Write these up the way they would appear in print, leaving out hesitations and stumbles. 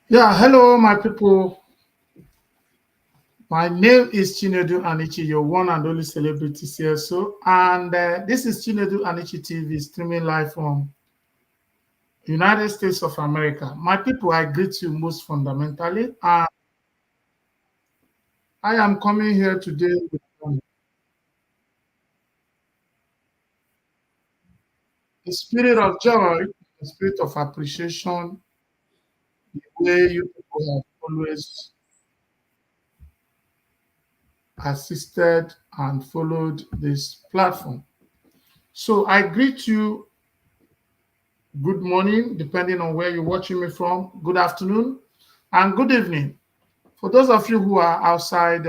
Yeah, hello, my people. My name is CHINEDU ANICHI, your one and only celebrity CSO. And this is CHINEDU ANICHI TV streaming live from United States of America. My people, I greet you most fundamentally. And I am coming here today with a spirit of joy, a spirit of appreciation, the way you people have always assisted and followed this platform. So I greet you. Good morning, depending on where you're watching me from. Good afternoon and good evening. For those of you who are outside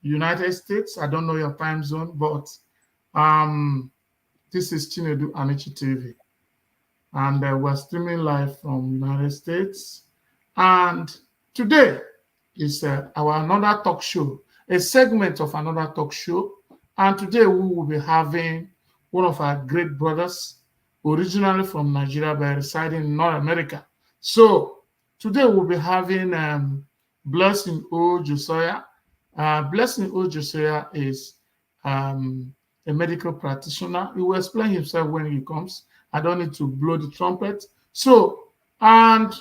United States, I don't know your time zone, but um, this is Chinedu Anichi TV, and we're streaming live from United States. And today is our another talk show, a segment of another talk show. And today we will be having one of our great brothers, originally from Nigeria but residing in North America. So today we'll be having Blessing O. Josiah. Blessing O. Josiah is a medical practitioner. He will explain himself when he comes. I don't need to blow the trumpet. So, and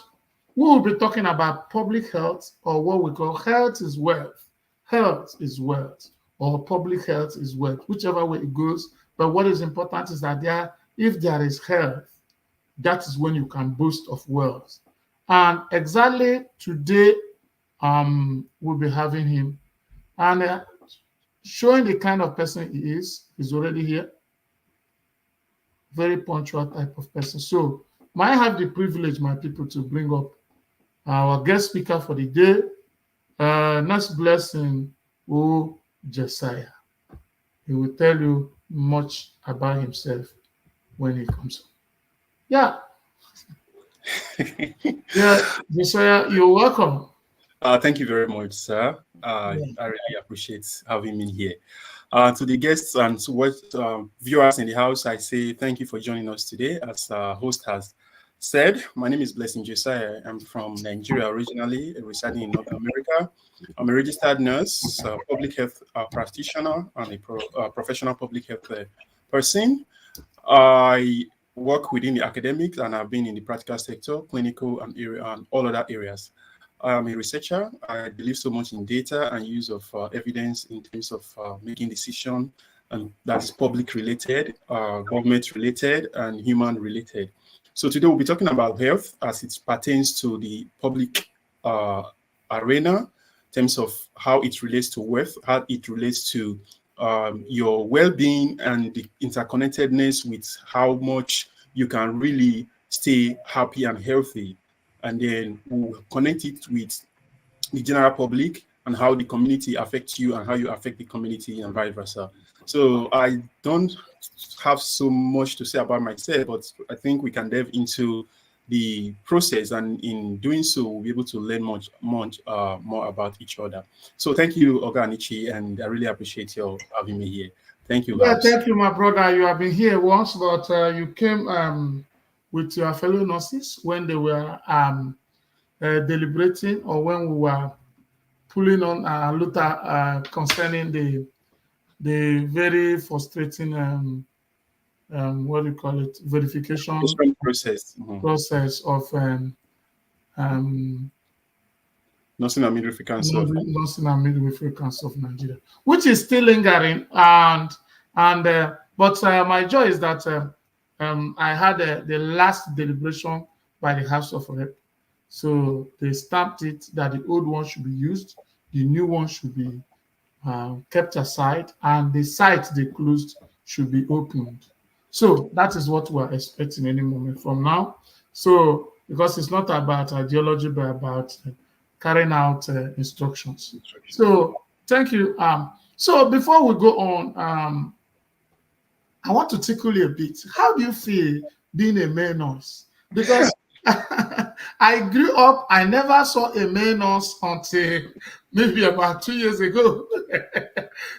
we will be talking about public health, or what we call health is wealth. Health is wealth, or public health is wealth, whichever way it goes. But what is important is that if there is health, that is when you can boast of wealth. And exactly today, we'll be having him and showing the kind of person he is. He's already here. Very punctual type of person. So, might have the privilege, my people, to bring up our guest speaker for the day, next Blessing O. Josiah. He will tell you much about himself when he comes on. Yeah. Yeah, Josiah, you're welcome. Thank you very much, sir. Yeah. I really appreciate having me here. To the guests and to what viewers in the house, I say thank you for joining us today. As host has said, my name is Blessing Josiah. I'm from Nigeria originally, residing in North America. I'm a registered nurse, public health practitioner, and a professional public health person. I work within the academics, and I've been in the practical sector, clinical, and all other areas. I'm a researcher. I believe so much in data and use of evidence in terms of making decisions, and that is public related, government related, and human related. So today we'll be talking about health as it pertains to the public arena, in terms of how it relates to wealth, how it relates to your well-being and the interconnectedness with how much you can really stay happy and healthy. And then we'll connect it with the general public and how the community affects you and how you affect the community and vice versa. So I don't have so much to say about myself, but I think we can delve into the process, and in doing so, we'll be able to learn much more about each other. So thank you, Oga Anichi, and I really appreciate your having me here. Thank you, Yeah, Labs. thank you, my brother. You have been here once, but you came with your fellow nurses when they were deliberating, or when we were pulling on Luther concerning the very frustrating what do you call it, verification Different process. process of um, Nursing and midwifery council. nursing and midwifery council of Nigeria, which is still lingering. But my joy is that I had the last deliberation by the House of Rep. So they stamped it that the old one should be used, the new one should be kept aside, and the site they closed should be opened. So that is what we're expecting any moment from now. So because it's not about ideology, but about carrying out instructions. So thank you. So before we go on, I want to tickle you a bit. How do you feel being a male nurse? Because I grew up, I never saw a male nurse until maybe about 2 years ago.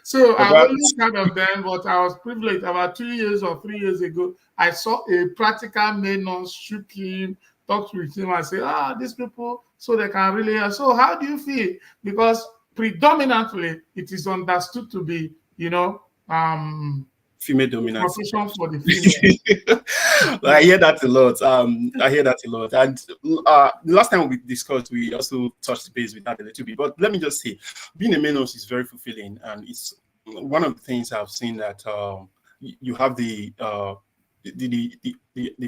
So But I've that, always heard of them, but I was privileged about 2 years or 3 years ago. I saw a practical male nurse shook him, talk with him and say, these people, so they can really help. So how do you feel? Because predominantly it is understood to be, female dominance. profession for the female. I hear that a lot. I hear that a lot. And the last time we discussed, we also touched base with that a little bit. But let me just say, being a male nurse is very fulfilling, and it's one of the things I've seen that you have the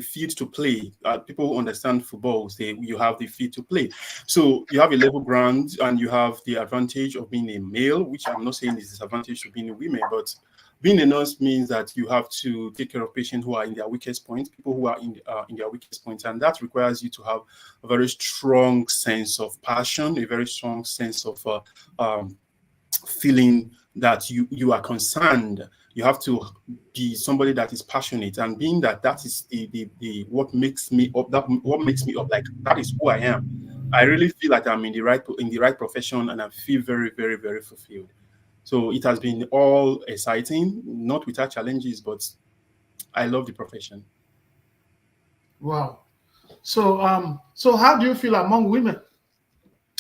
field to play. People who understand football say you have the field to play. So you have a level ground, and you have the advantage of being a male, which I'm not saying is a disadvantage to being a woman, but being a nurse means that you have to take care of patients who are in their weakest point, people who are in their weakest point, and that requires you to have a very strong sense of passion, a very strong sense of feeling that you are concerned. You have to be somebody that is passionate, and being that is the what makes me up. What makes me up, like that is who I am. I really feel like I'm in the right profession, and I feel very, very, very fulfilled. So it has been all exciting, not without challenges, but I love the profession. Wow. So so how do you feel among women?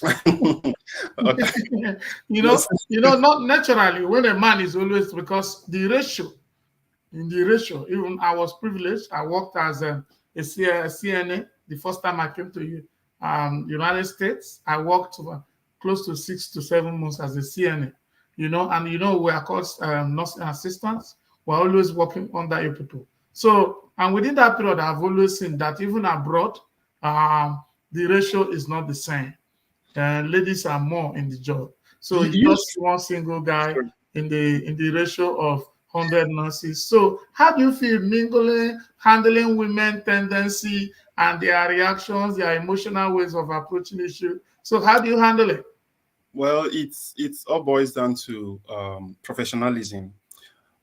Okay. Not naturally when a man is always, because the ratio, even I was privileged. I worked as a CNA the first time I came to you, United States. I worked for close to 6 to 7 months as a CNA, and we are called nursing assistants. We're always working under your people. So, and within that period, I've always seen that even abroad, the ratio is not the same. Ladies are more in the job. So it's just one single guy in the ratio of 100 nurses. So how do you feel handling women tendency and their reactions, their emotional ways of approaching issue? So how do you handle it? Well, it's all boils down to professionalism,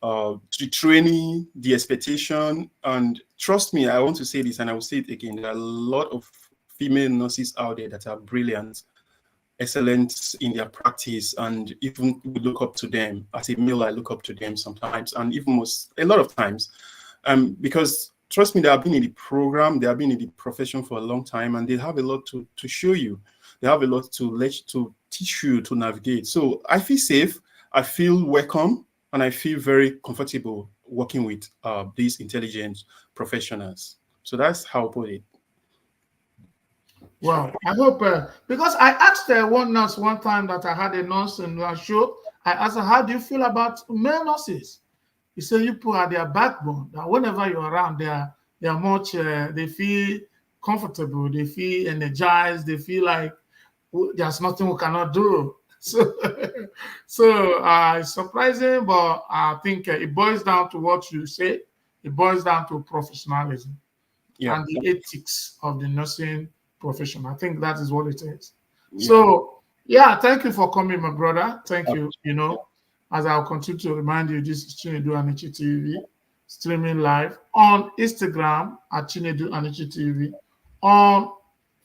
the training, the expectation, and trust me, I want to say this, and I will say it again. There are a lot of female nurses out there that are brilliant, excellent in their practice, and even we look up to them. As a male, I look up to them sometimes, and even a lot of times, because trust me, they have been in the program, they have been in the profession for a long time, and they have a lot to show you. They have a lot to teach you to navigate. So I feel safe, I feel welcome, and I feel very comfortable working with these intelligent professionals. So that's how I put it. Wow. I hope, because I asked one nurse one time that I had a nurse in our show. I asked her, how do you feel about male nurses? He said, you people are their backbone. That whenever you're around, they feel comfortable, they feel energized, they feel like there's nothing we cannot do. So, it's surprising, but I think it boils down to what you say. It boils down to professionalism and the ethics of the nursing profession. I think that is what it is. Yeah. So, thank you for coming, my brother. Thank you. As I'll continue to remind you, this is CHINEDU ANICHI TV, streaming live on Instagram at CHINEDU ANICHI TV, on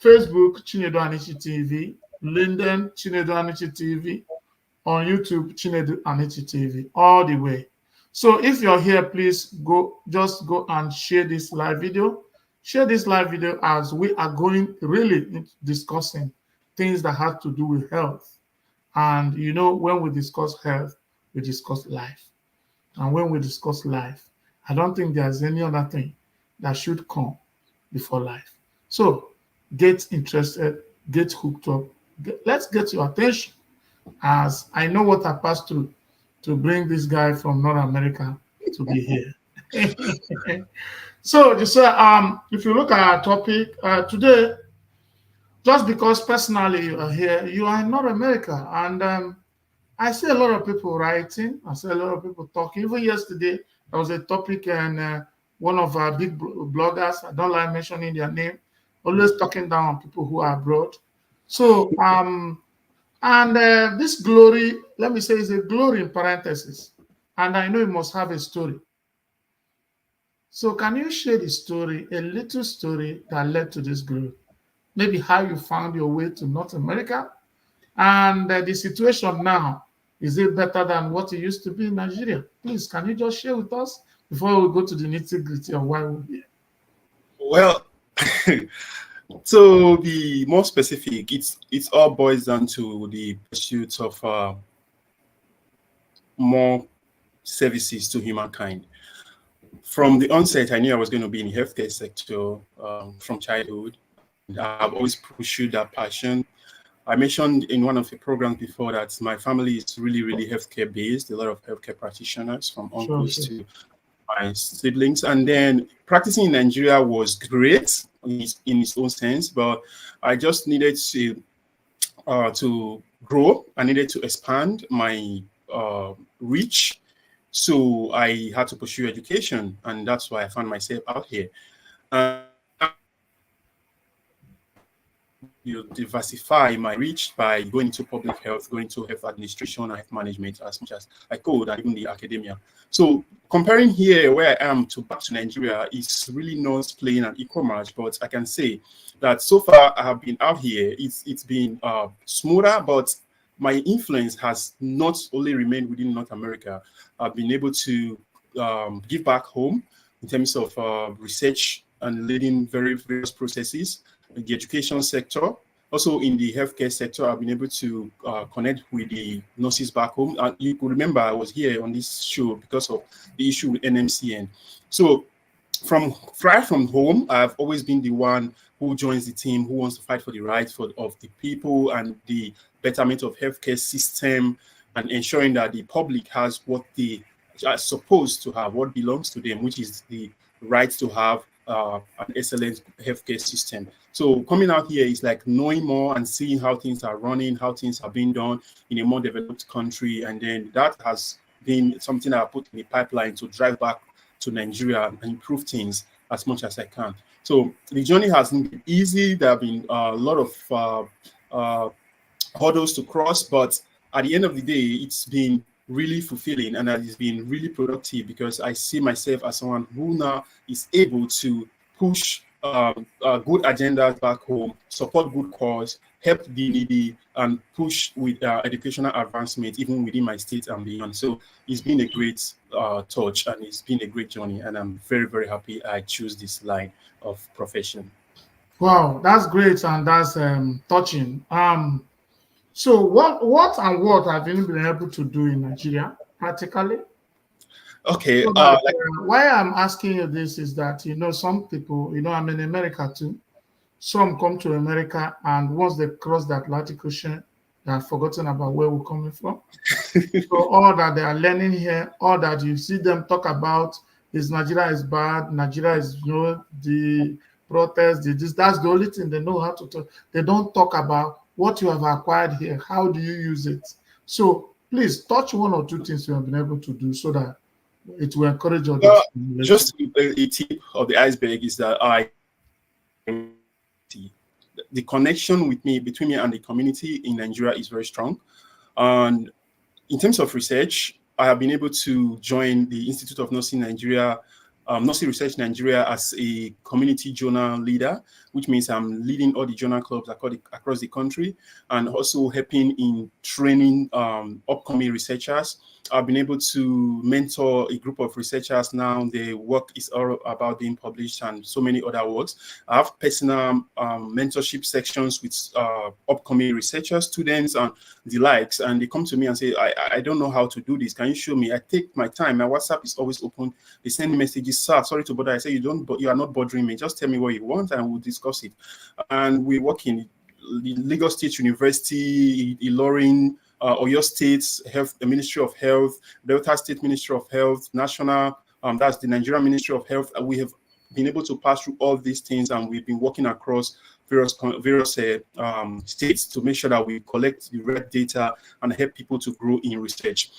Facebook, CHINEDU ANICHI TV, LinkedIn, CHINEDU ANICHI TV, on YouTube, CHINEDU ANICHI TV, all the way. So if you're here, please just go and share this live video. Share this live video, as we are going really discussing things that have to do with health. And when we discuss health, we discuss life. And when we discuss life, I don't think there's any other thing that should come before life. So get interested, get hooked up. Let's get your attention, as I know what I passed through to bring this guy from North America to be here. So, Josiah, if you look at our topic today, just because personally you are here, you are in North America, and I see a lot of people writing, I see a lot of people talking. Even yesterday, there was a topic, and one of our big bloggers, I don't like mentioning their name, always talking down on people who are abroad. So, this glory, let me say, is a glory in parentheses, and I know it must have a story. So can you share the story, a little story that led to this glory? Maybe how you found your way to North America, and the situation now, is it better than what it used to be in Nigeria? Please, can you just share with us before we go to the nitty-gritty of why we're here? Well, To be more specific, it's all boils down to the pursuit of more services to humankind. From the onset, I knew I was going to be in the healthcare sector from childhood, and I've always pursued that passion. I mentioned in one of the programs before that my family is really healthcare based, a lot of healthcare practitioners from Sure, uncles sure. to my siblings. And then practicing in Nigeria was great in its own sense, but I just needed to grow. I needed to expand my reach. So I had to pursue education, and that's why I found myself out here. Diversify my reach by going into public health, going into health administration and health management as much as I could, and even the academia. So comparing here where I am to back to Nigeria is really not playing an equal match, but I can say that so far I have been out here. It's been smoother, but my influence has not only remained within North America. I've been able to give back home in terms of research and leading various processes in the education sector. Also in the healthcare sector, I've been able to connect with the nurses back home. You could remember I was here on this show because of the issue with NMCN. So right from home, I've always been the one who joins the team, who wants to fight for the rights of the people and the betterment of healthcare system and ensuring that the public has what they are supposed to have, what belongs to them, which is the right to have an excellent healthcare system. So coming out here is like knowing more and seeing how things are running, how things are being done in a more developed country. And then that has been something I put in the pipeline to drive back to Nigeria and improve things as much as I can. So the journey hasn't been easy. There have been a lot of hurdles to cross, but at the end of the day, it's been really fulfilling and it's been really productive because I see myself as someone who now is able to push good agendas back home, support good cause, help the needy, and push with educational advancement even within my state and beyond. So it's been a great touch and it's been a great journey, and I'm very happy I choose this line of profession. Wow, that's great and that's touching. So what have you been able to do in Nigeria practically? Okay, So that like why I'm asking you this is that some people, I'm in America too. Some come to America and once they cross the Atlantic Ocean, they have forgotten about where we're coming from. So all that they are learning here, all that you see them talk about is Nigeria is bad, Nigeria is the protest, the this. That's the only thing they know how to talk. They don't talk about what you have acquired here. How do you use it? So please touch one or two things you have been able to do so that it will encourage others well, to emulate you. just a tip of the iceberg is that the connection with me between me and the community in Nigeria is very strong. And in terms of research, I have been able to join the Institute of Nursing Nigeria, Nursing Research Nigeria as a community journal leader, which means I'm leading all the journal clubs across the country and also helping in training upcoming researchers. I've been able to mentor a group of researchers now. Their work is all about being published and so many other works. I have personal mentorship sections with upcoming researchers, students, and the likes, and they come to me and say, I don't know how to do this. Can you show me? I take my time. My WhatsApp is always open. They send me messages, sir, sorry to bother. I say, you are not bothering me. Just tell me what you want and we'll discuss it. And we work in Lagos State University, Ilorin, Oyo State's Health, the Ministry of Health, Delta State Ministry of Health, National, that's the Nigerian Ministry of Health. We have been able to pass through all these things, and we've been working across various states to make sure that we collect the right data and help people to grow in research.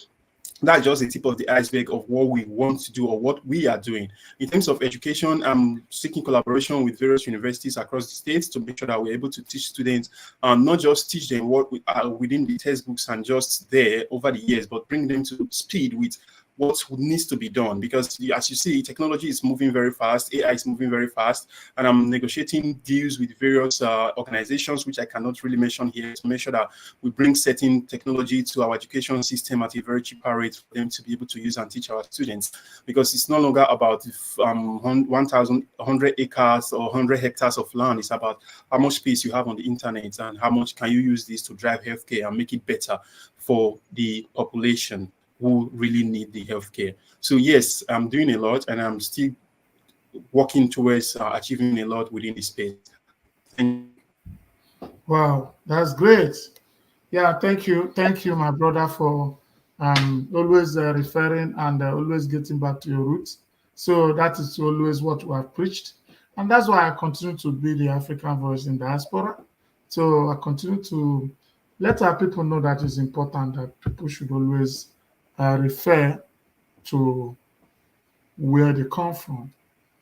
That's just the tip of the iceberg of what we want to do or what we are doing. In terms of education, I'm seeking collaboration with various universities across the states to make sure that we're able to teach students, not just teach them what we are within the textbooks and just there over the years, but bring them to speed with what needs to be done, because as you see, technology is moving very fast, AI is moving very fast, and I'm negotiating deals with various organizations, which I cannot really mention here, to make sure that we bring certain technology to our education system at a very cheaper rate for them to be able to use and teach our students, because it's no longer about 1,100 acres or 100 hectares of land. It's about how much space you have on the internet and how much can you use this to drive healthcare and make it better for the population who really need the healthcare. So yes, I'm doing a lot, and I'm still working towards achieving a lot within this space. Thank you. Wow, that's great. Yeah, thank you, my brother, for always referring and always getting back to your roots. So that is always what we have preached, and that's why I continue to be the African voice in diaspora. So I continue to let our people know that it's important that people should always refer to where they come from.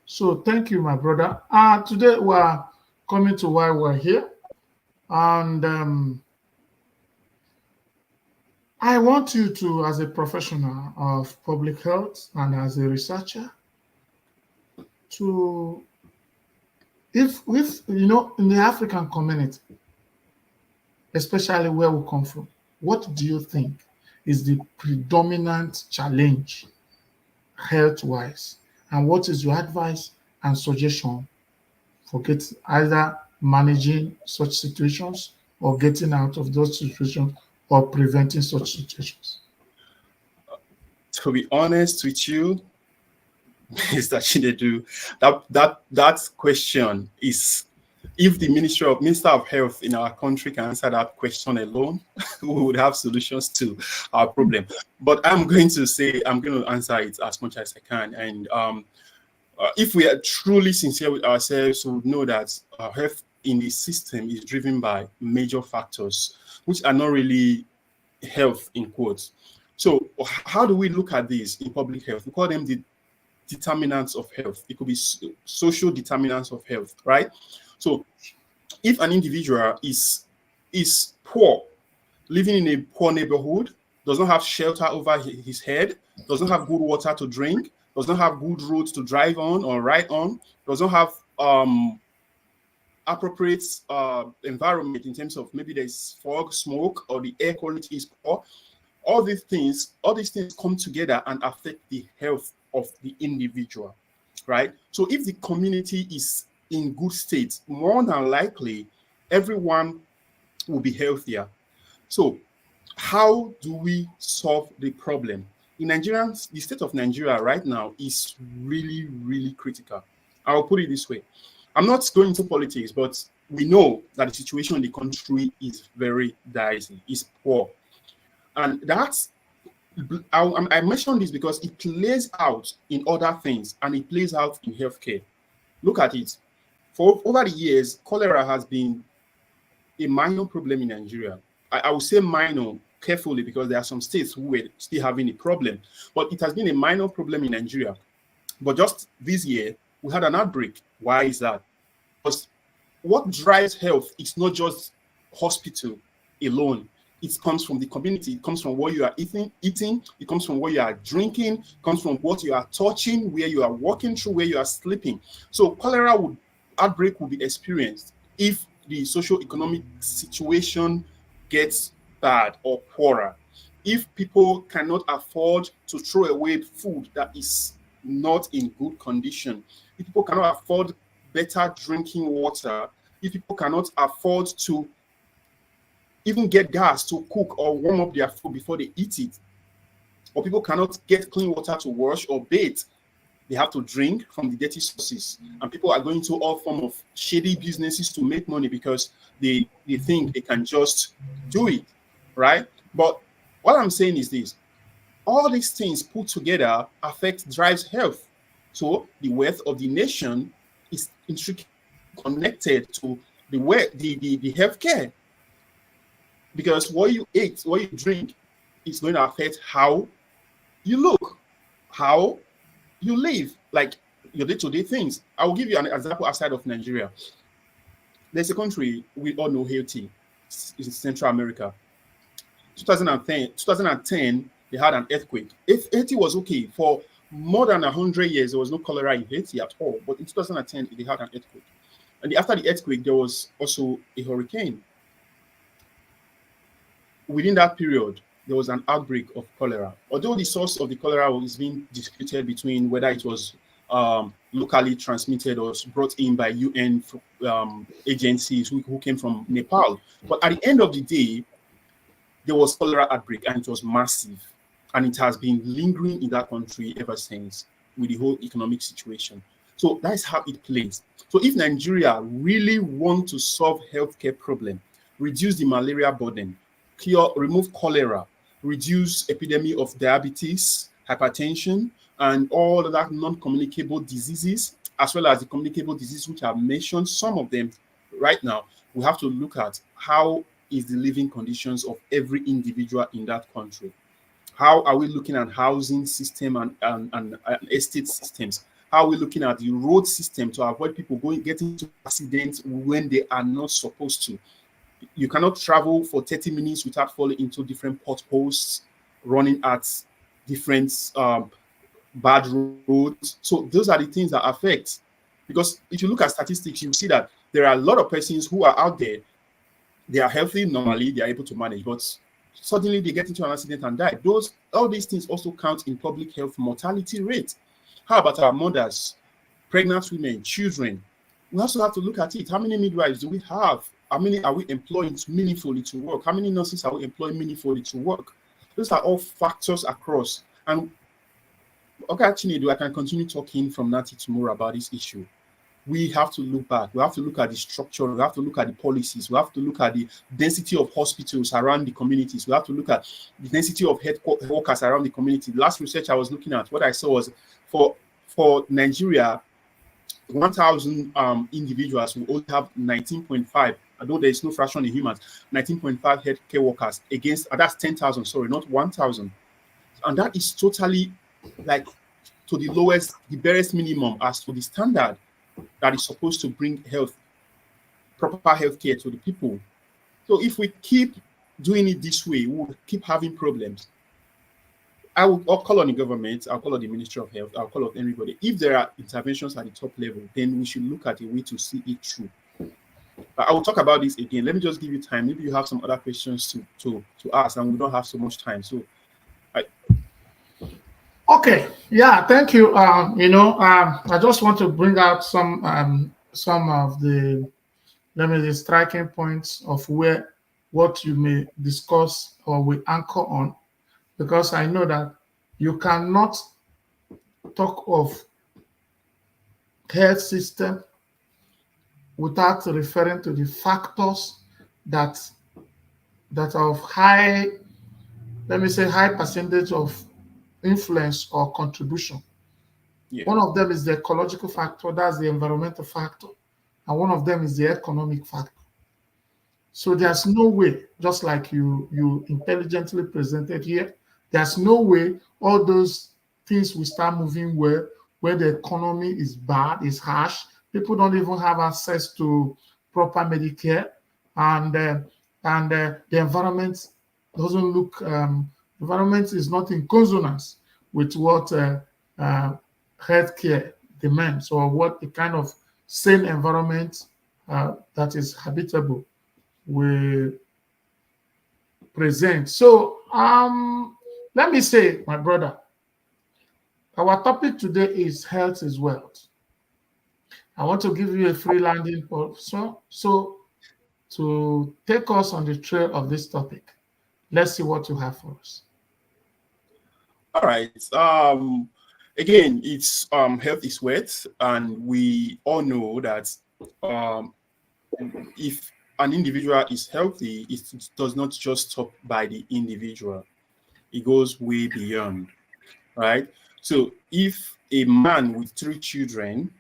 So thank you, my brother. Today we are coming to why we're here, and I want you to, as a professional of public health and as a researcher, to, if you know, in the African community, especially where we come from, what do you think is the predominant challenge health-wise, and what is your advice and suggestion for either managing such situations or getting out of those situations or preventing such situations? To be honest with you, Mr. Chinedu, that question is, if the Minister of Health in our country can answer that question alone, we would have solutions to our problem. But I'm going to answer it as much as I can. And if we are truly sincere with ourselves, we would know that our health in the system is driven by major factors, which are not really health in quotes. So how do we look at this in public health? We call them the determinants of health. It could be social determinants of health, right? So if an individual is poor, living in a poor neighborhood, does not have shelter over his head, does not have good water to drink, does not have good roads to drive on or ride on, does not have appropriate environment in terms of maybe there's fog, smoke, or the air quality is poor. All these things come together and affect the health of the individual, right? So if the community is in good state, more than likely, everyone will be healthier. So how do we solve the problem? In Nigeria, the state of Nigeria right now is really, really critical. I'll put it this way. I'm not going into politics, but we know that the situation in the country is very dicey, is poor. And that's, I mentioned this because it plays out in other things, and it plays out in healthcare. Look at it. For over the years, cholera has been a minor problem in Nigeria. I will say minor carefully because there are some states who were still having a problem, but it has been a minor problem in Nigeria. But just this year, we had an outbreak. Why is that? Because what drives health is not just hospital alone. It comes from the community. It comes from what you are eating. It comes from what you are drinking. It comes from what you are touching, where you are walking through, where you are sleeping. So cholera outbreak will be experienced if the socio-economic situation gets bad or poorer. If people cannot afford to throw away food that is not in good condition, if people cannot afford better drinking water, if people cannot afford to even get gas to cook or warm up their food before they eat it, or people cannot get clean water to wash or bathe, they have to drink from the dirty sources. And people are going to all form of shady businesses to make money because they think they can just do it, right? But what I'm saying is this: all these things put together drives health. So the wealth of the nation is intricately connected to the healthcare, because what you eat, what you drink, is going to affect how you look, how you live, like your day-to-day things. I will give you an example outside of Nigeria. There's a country we all know, Haiti. It's in Central America. 2010, they had an earthquake. Haiti was okay. For more than 100 years, there was no cholera in Haiti at all. But in 2010, they had an earthquake. And after the earthquake, there was also a hurricane. Within that period, there was an outbreak of cholera. Although the source of the cholera was being disputed between whether it was locally transmitted or brought in by UN agencies who came from Nepal. But at the end of the day, there was cholera outbreak and it was massive. And it has been lingering in that country ever since with the whole economic situation. So that's how it plays. So if Nigeria really want to solve healthcare problem, reduce the malaria burden, remove cholera, reduce epidemic of diabetes, hypertension, and all of that non-communicable diseases, as well as the communicable diseases which I've mentioned, some of them right now, we have to look at how is the living conditions of every individual in that country. How are we looking at housing system and estate systems? How are we looking at the road system to avoid people getting into accidents when they are not supposed to? You cannot travel for 30 minutes without falling into different potholes, running at different bad roads. So those are the things that affect. Because if you look at statistics, you see that there are a lot of persons who are out there. They are healthy normally, they are able to manage, but suddenly they get into an accident and die. All these things also count in public health mortality rate. How about our mothers, pregnant women, children? We also have to look at it. How many midwives do we have? How many are we employing meaningfully to work? How many nurses are we employing meaningfully to work? Those are all factors across. And okay, CHINEDU, I can continue talking from now to tomorrow about this issue. We have to look back. We have to look at the structure. We have to look at the policies. We have to look at the density of hospitals around the communities. We have to look at the density of health workers around the community. The last research I was looking at, what I saw was for Nigeria, 1,000 individuals will only have 19.5, although there is no fraction in humans, 19.5 healthcare workers against, that's 10,000, sorry, not 1,000. And that is totally like to the lowest, the barest minimum as to the standard that is supposed to bring proper health care to the people. So if we keep doing it this way, we'll keep having problems. I'll call on the government, I'll call on the Ministry of Health, I'll call on everybody. If there are interventions at the top level, then we should look at a way to see it through. But I will talk about this again. Let me just give you time. Maybe you have some other questions to ask, and we don't have so much time. So Okay, yeah, thank you. I just want to bring out some of the, let me say, striking points of what you may discuss or we anchor on, because I know that you cannot talk of health system without referring to the factors that are of high, let me say, high percentage of influence or contribution. yeah. One of them is the ecological factor, that's the environmental factor, and one of them is the economic factor. So there's no way, just like you intelligently presented here, there's no way all those things will start moving where the economy is bad, is harsh. People don't even have access to proper Medicare, and the environment doesn't look. Environment is not in consonance with what healthcare demands, or what the kind of sane environment that is habitable will present. So let me say, my brother, our topic today is health is wealth. I want to give you a free landing so to take us on the trail of this topic. Let's see what you have for us. All right. Again, it's health is wealth, and we all know that if an individual is healthy, it does not just stop by the individual. It goes way beyond, right? So if a man with 3 children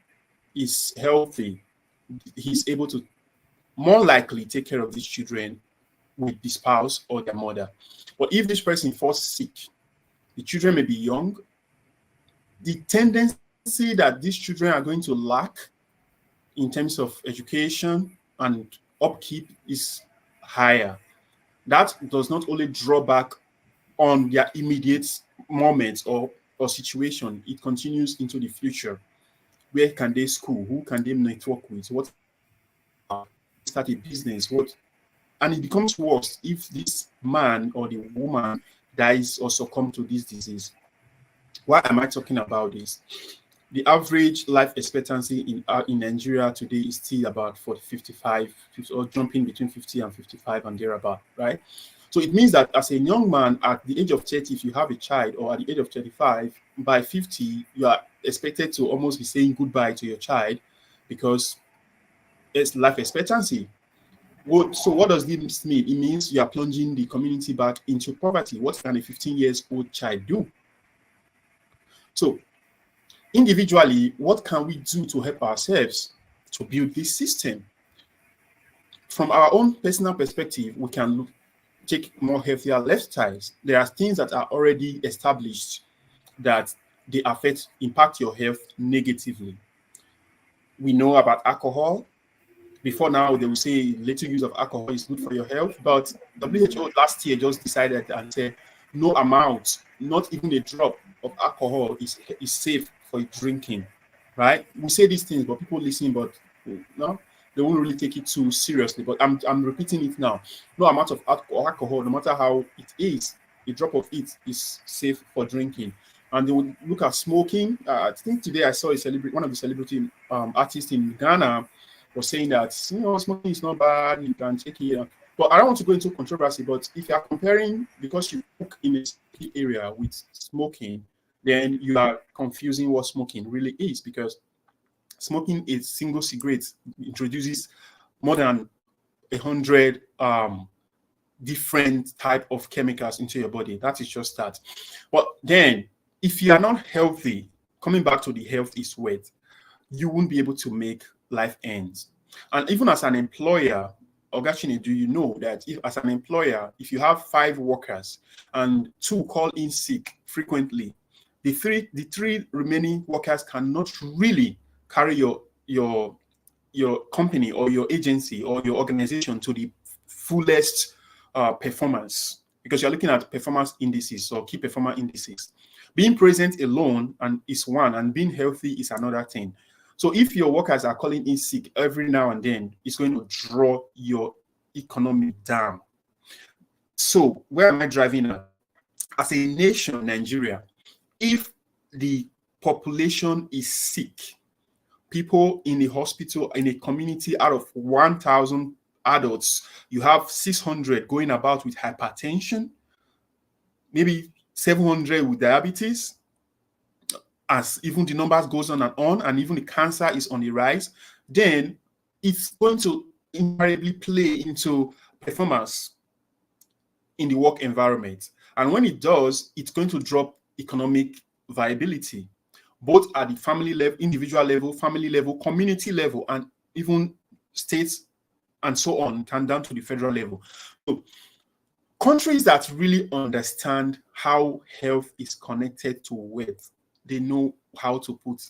is healthy, he's able to more likely take care of these children with the spouse or their mother. But if this person falls sick, the children may be young, the tendency that these children are going to lack in terms of education and upkeep is higher. That does not only draw back on their immediate moment or situation. It continues into the future. Where can they school? Who can they network with? What start a business? What, and it becomes worse if this man or the woman dies or succumb to this disease. Why am I talking about this? The average life expectancy in Nigeria today is still about 55, or jumping between 50 and 55 and thereabout, right? So it means that as a young man at the age of 30, if you have a child, or at the age of 35, by 50, you are expected to almost be saying goodbye to your child because it's life expectancy. So what does this mean? It means you are plunging the community back into poverty. What can a 15 years old child do? So individually, what can we do to help ourselves to build this system? From our own personal perspective, we can take more healthier lifestyles. There are things that are already established that they impact your health negatively. We know about alcohol. Before now, they will say little use of alcohol is good for your health, but WHO last year just decided and said no amount, not even a drop of alcohol is safe for drinking, right? We say these things, but people listen, but no, they won't really take it too seriously. But I'm repeating it now. No amount of alcohol, no matter how it is, a drop of it is safe for drinking. And they would look at smoking. I think today I saw one of the celebrity artists in Ghana was saying that smoking is not bad, you can take it. But I don't want to go into controversy. But if you are comparing, because you cook in a city area with smoking, then you are confusing what smoking really is, because smoking a single cigarette introduces more than 100 different type of chemicals into your body. That is just that. But then, if you are not healthy, coming back to the health is wealth, you won't be able to make life ends. And even as an employer, CHINEDU, do you know that if as an employer, if you have 5 workers and 2 call in sick frequently, the three remaining workers cannot really carry your company or your agency or your organization to the fullest performance, because you're looking at performance indices or key performer indices. Being present alone is one, and being healthy is another thing. So if your workers are calling in sick every now and then, it's going to draw your economy down. So where am I driving at? As a nation, Nigeria, if the population is sick, people in the hospital, in a community, out of 1,000 adults, you have 600 going about with hypertension, maybe 700 with diabetes, as even the numbers goes on, and even the cancer is on the rise, then it's going to invariably play into performance in the work environment. And when it does, it's going to drop economic viability, both at the family level, individual level, family level, community level, and even states and so on, and down to the federal level. So countries that really understand how health is connected to wealth, they know how to put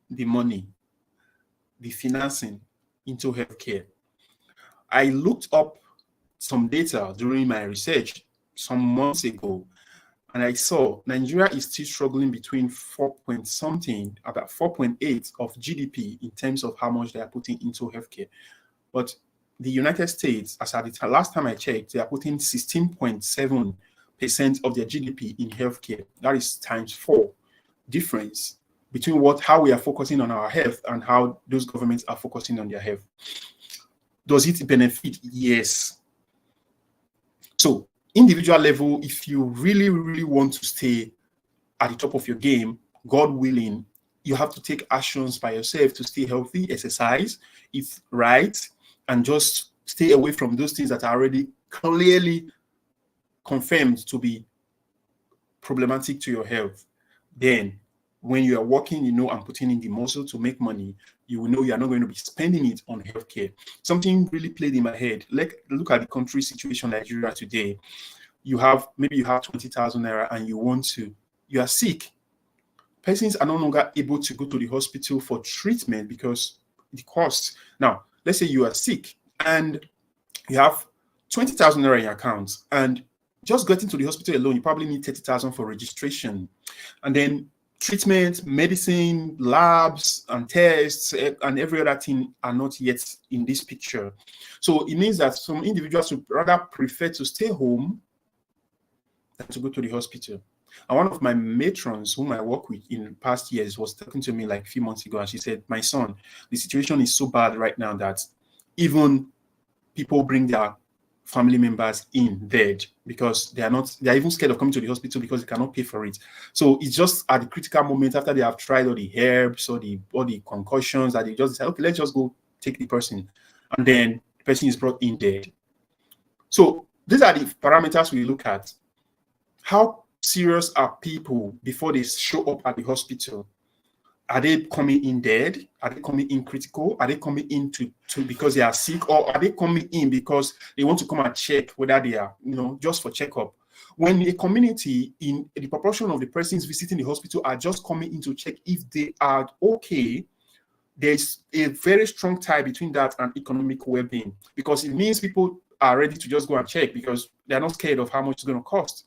the money, the financing into healthcare. I looked up some data during my research some months ago, and I saw Nigeria is still struggling between 4 point something, about 4.8 of GDP in terms of how much they are putting into healthcare. But the United States, as at the last time I checked, they are putting 16.7% of their GDP in healthcare. That is times 4 difference between how we are focusing on our health and how those governments are focusing on their health. Does it benefit? Yes. So individual level, if you really, really want to stay at the top of your game, God willing, you have to take actions by yourself to stay healthy, exercise, eat right, and just stay away from those things that are already clearly confirmed to be problematic to your health. Then when you are working, and putting in the muscle to make money, you will know you are not going to be spending it on healthcare. Something really played in my head. Look at the country situation, Nigeria today. Maybe you have 20,000 naira and you are sick. Persons are no longer able to go to the hospital for treatment because the cost. Now, let's say you are sick and you have 20,000 naira in your account, and just getting to the hospital alone, you probably need 30,000 for registration. And then treatment, medicine, labs, and tests, and every other thing are not yet in this picture. So it means that some individuals would rather prefer to stay home than to go to the hospital. And one of my matrons whom I work with in past years was talking to me like a few months ago, and she said, my son, the situation is so bad right now that even people bring their family members in dead because they're even scared of coming to the hospital because they cannot pay for it. So it's just at the critical moment after they have tried all the herbs or the concussions that they just say, okay, let's just go take the person. And then the person is brought in dead. So these are the parameters we look at. How serious are people before they show up at the hospital? Are they coming in dead? Are they coming in critical? Are they coming in to because they are sick? Or are they coming in because they want to come and check whether they are, just for checkup? When a community, in the proportion of the persons visiting the hospital are just coming in to check if they are okay, there's a very strong tie between that and economic well-being, because it means people are ready to just go and check because they're not scared of how much it's going to cost.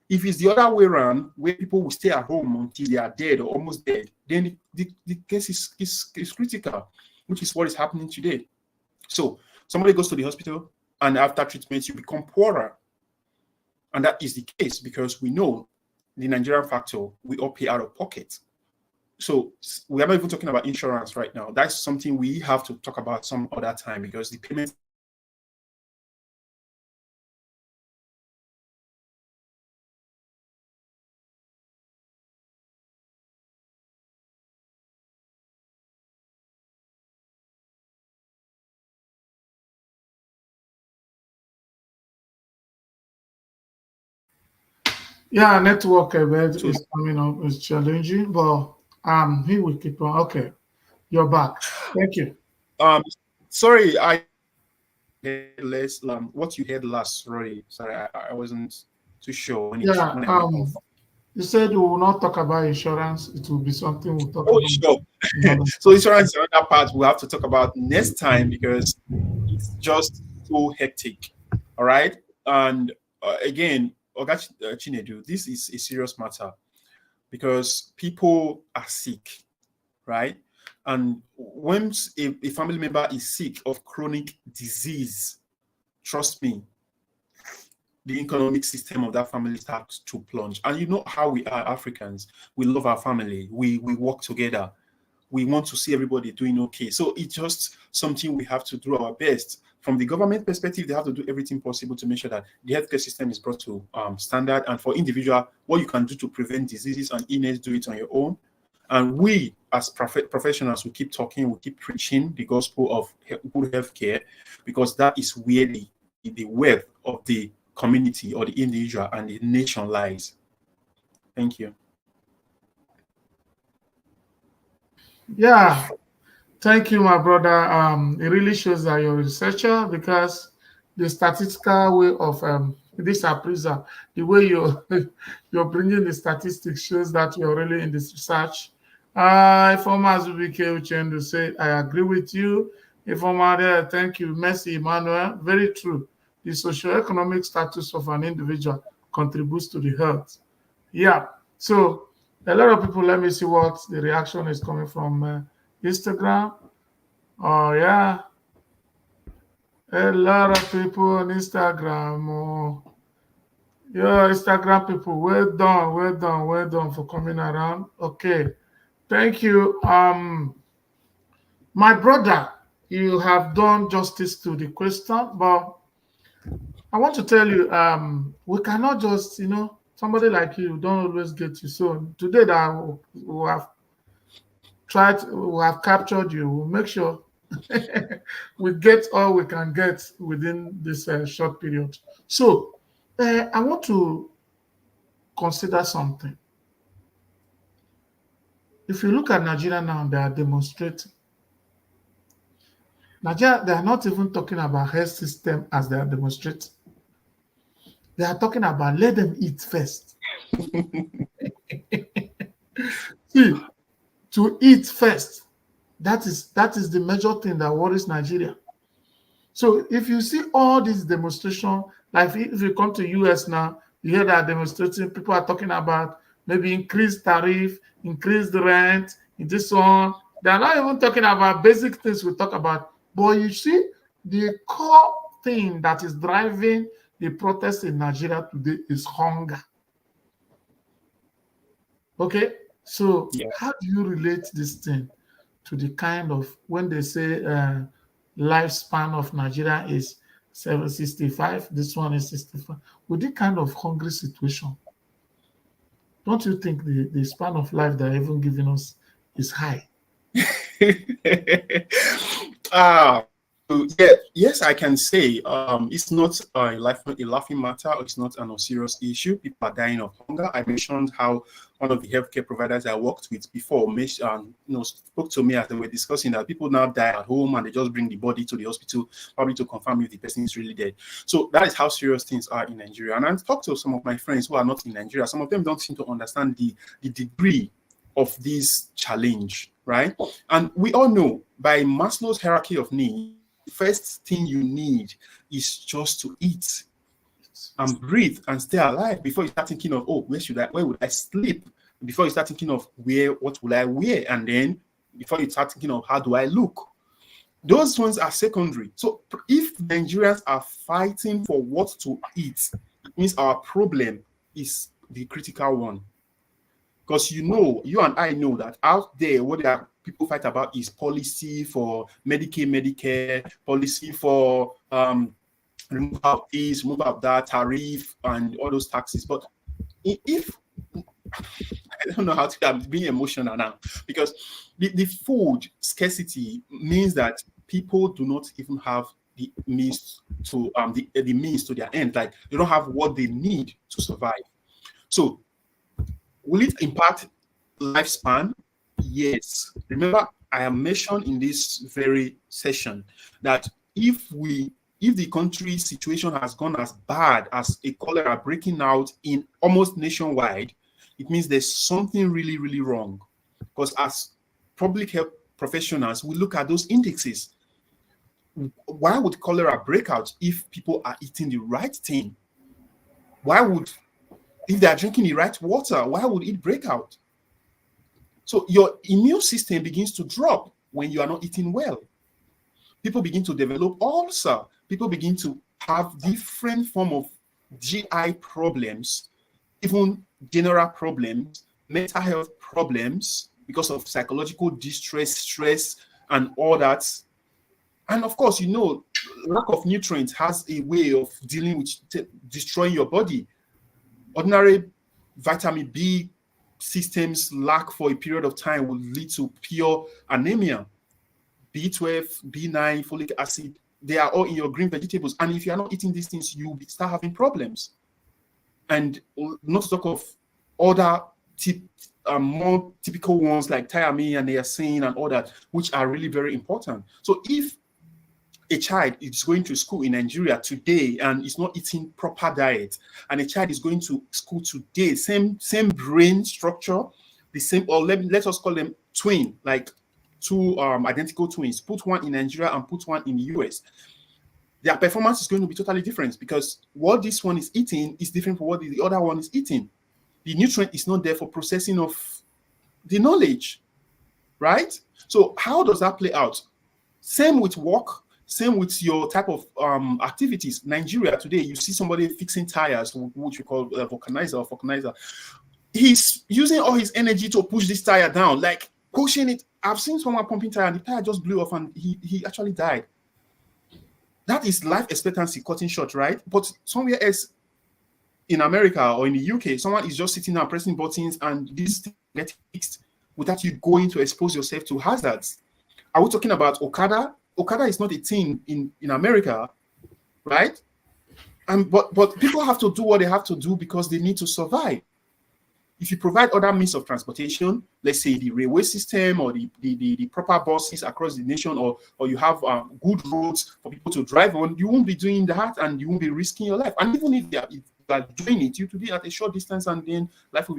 If it's the other way around, where people will stay at home until they are dead or almost dead, then the case is critical, which is what is happening today. So somebody goes to the hospital, and after treatment, you become poorer. And that is the case because we know the Nigerian factor, we all pay out of pocket. So we are not even talking about insurance right now. That's something we have to talk about some other time, because the payment Yeah, network event is coming up. It's challenging, but he will keep on. Okay, you're back. Thank you. um sorry, I heard less what you heard last. Sorry, I wasn't too sure Yeah, when I went off. you said we will not talk about insurance. It will be something we'll talk Oh, about sure. another. So insurance is another part we'll have to talk about next time because it's just so hectic. All right. And again, Chinedu, this is a serious matter because people are sick, right? And once a family member is sick of chronic disease, trust me, the economic system of that family starts to plunge. And you know how we are Africans. We love our family. We work together. We want to see everybody doing okay. So it's just something we have to do our best. From the government perspective, they have to do everything possible to make sure that the healthcare system is brought to standard. And for individual, what you can do to prevent diseases and illness, do it on your own. And we, as professionals, we keep talking, we keep preaching the gospel of good healthcare, because that is where the wealth of the community or the individual and the nation lies. Thank you. Yeah, thank you, my brother. It really shows that you're a researcher, because the statistical way of this appraiser, the way you're bringing the statistics shows that you're really in this research. Informer Zubike Uchendu say, I agree with you. Informer there, thank you. Mercy Emmanuel, very true. The socioeconomic status of an individual contributes to the health. Yeah. So a lot of people, let me see what the reaction is coming from Instagram. Oh, yeah. A lot of people on Instagram. Oh, yeah, Instagram people, well done, well done, well done for coming around. Okay. Thank you. My brother, you have done justice to the question, but I want to tell you, we cannot just, somebody like you don't always get you. So today that we have we have captured you. We'll make sure we get all we can get within this short period. So I want to consider something. If you look at Nigeria now, they are demonstrating. Nigeria, they are not even talking about health system as they are demonstrating. They are talking about let them eat first. See, to eat first. That is the major thing that worries Nigeria. So if you see all this demonstration Like if you come to US now, you hear that demonstrating, people are talking about maybe increased tariff, increased rent, in this one. They're not even talking about basic things we talk about. But you see, the core thing that is driving the protest in Nigeria today is hunger. Okay, so Yeah. how do you relate this thing to the kind of when they say lifespan of Nigeria is 765, this one is 65. With the kind of hungry situation, don't you think the span of life they're even giving us is high? Ah, so yeah, yes, I can say it's not a laughing matter, or it's not an unserious issue. People are dying of hunger. I mentioned how one of the healthcare providers I worked with before, spoke to me as they were discussing that people now die at home and they just bring the body to the hospital, probably to confirm if the person is really dead. So that is how serious things are in Nigeria. And I've talked to some of my friends who are not in Nigeria. Some of them don't seem to understand the degree of this challenge, right? And we all know by Maslow's hierarchy of needs, the first thing you need is just to eat and breathe and stay alive before you start thinking of, oh, where would I sleep? Before you start thinking of what will I wear? And then before you start thinking of how do I look? Those ones are secondary. So if Nigerians are fighting for what to eat, it means our problem is the critical one. Because you and I know that out there, what people fight about is policy for Medicaid, Medicare, policy for removal of this, removal of that, tariff, and all those taxes. But if I don't know how to, I'm being emotional now, because the food scarcity means that people do not even have the means to the means to their end. Like they don't have what they need to survive. So will it impact lifespan? Yes. Remember, I have mentioned in this very session that if the country's situation has gone as bad as a cholera breaking out in almost nationwide, it means there's something really, really wrong. Because as public health professionals, we look at those indexes. Why would cholera break out if people are eating the right thing? If they are drinking the right water, why would it break out? So your immune system begins to drop when you are not eating well. People begin to develop ulcer. People begin to have different form of GI problems, even general problems, mental health problems because of psychological distress, stress, and all that. And of course, lack of nutrients has a way of dealing with destroying your body. Ordinary vitamin B systems lack for a period of time will lead to pure anemia. B12, B9, folic acid, they are all in your green vegetables. And if you are not eating these things, you start having problems. And not to talk of other more typical ones like thiamine and niacin and all that, which are really very important. So if a child is going to school in Nigeria today and is not eating proper diet, and a child is going to school today, same brain structure, the same, or let us call them twin, like two identical twins, put one in Nigeria and put one in the US, their performance is going to be totally different because what this one is eating is different from what the other one is eating. The nutrient is not there for processing of the knowledge, right? So how does that play out? Same with work, same with your type of activities. Nigeria today, you see somebody fixing tires, which we call vulcanizer. He's using all his energy to push this tire down, like pushing it. I've seen someone pumping tire and the tire just blew off and he actually died. That is life expectancy cutting short, right? But somewhere else in America or in the UK, someone is just sitting down pressing buttons and this thing gets fixed without you going to expose yourself to hazards. Are we talking about Okada? Okada is not a thing in America, right? But people have to do what they have to do because they need to survive. If you provide other means of transportation, let's say the railway system or the proper buses across the nation, or you have good roads for people to drive on, you won't be doing that and you won't be risking your life. And even if you are doing it, you to be at a short distance and then life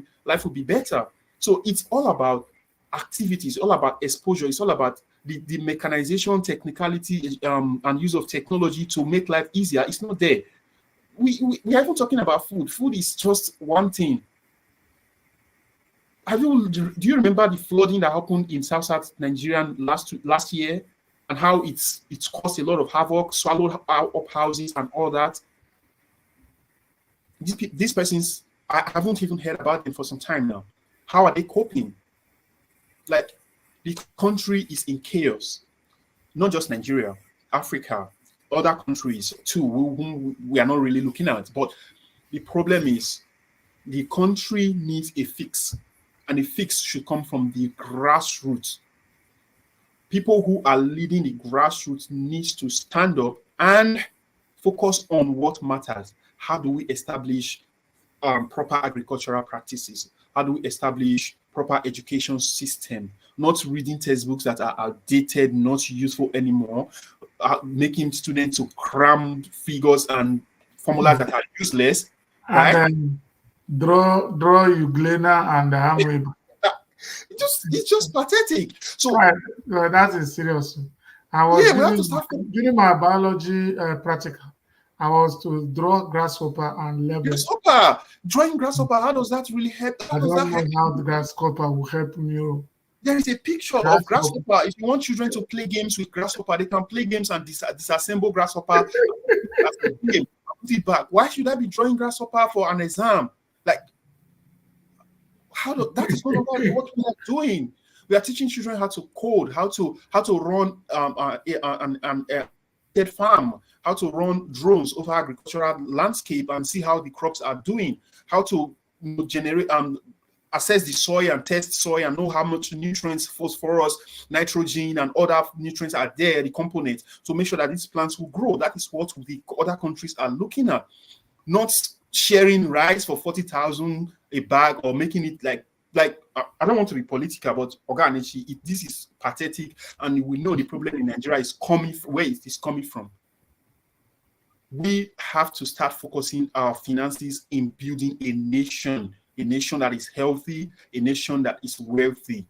will be better. So it's all about activities, all about exposure. It's all about the mechanization, technicality, and use of technology to make life easier. It's not there. we are even talking about food. Food is just one thing. Do you remember the flooding that happened in South Nigeria last year, and how it's caused a lot of havoc, swallowed up houses and all that? These persons, I haven't even heard about them for some time now. How are they coping? Like, the country is in chaos. Not just Nigeria, Africa, other countries too, whom we are not really looking at. But the problem is the country needs a fix, and the fix should come from the grassroots. People who are leading the grassroots needs to stand up and focus on what matters. How do we establish proper agricultural practices? How do we establish proper education system? Not reading textbooks that are outdated, not useful anymore, making students to cram figures and formulas that are useless, And right? then draw Euglena and Amoeba. It's just pathetic. So Right. Well, that is serious. I was yeah, we have to start. during my biology practical. I was to draw grasshopper and label. Grasshopper, drawing grasshopper. How does that really help? I don't know how the grasshopper will help me. There is a picture of grasshopper. If you want children to play games with grasshopper, they can play games and disassemble grasshopper. Put it back. Why should I be drawing grasshopper for an exam? Like, that is not what we are doing. We are teaching children how to code, how to run a farm, how to run drones over agricultural landscape and see how the crops are doing, how to generate assess the soil and test soil and know how much nutrients, phosphorus, nitrogen, and other nutrients are there, the components, to make sure that these plants will grow. That is what the other countries are looking at. Not sharing rice for 40,000 a bag, or making it like I don't want to be political, but ANICHI, this is pathetic, and we know the problem in Nigeria is coming where it is coming from. We have to start focusing our finances in building a nation that is healthy, a nation that is wealthy.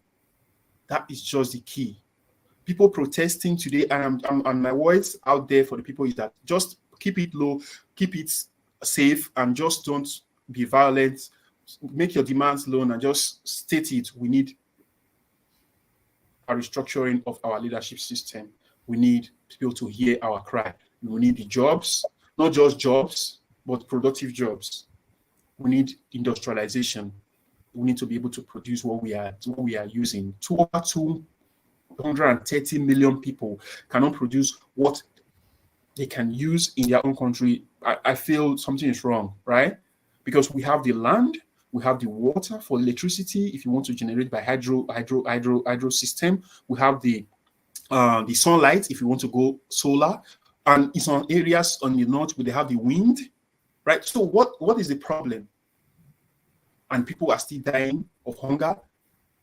That is just the key. People protesting today, and my words out there for the people is that just keep it low, keep it safe, and just don't be violent. Make your demands known and just state it. We need a restructuring of our leadership system. We need people to hear our cry. We need the jobs, not just jobs, but productive jobs. We need industrialization. We need to be able to produce what we are using. Over 230 million people cannot produce what they can use in their own country. I feel something is wrong, right? Because we have the land, we have the water for electricity. If you want to generate by hydro system, we have the sunlight. If you want to go solar, and in some areas on the north where they have the wind, right? So what is the problem? And people are still dying of hunger.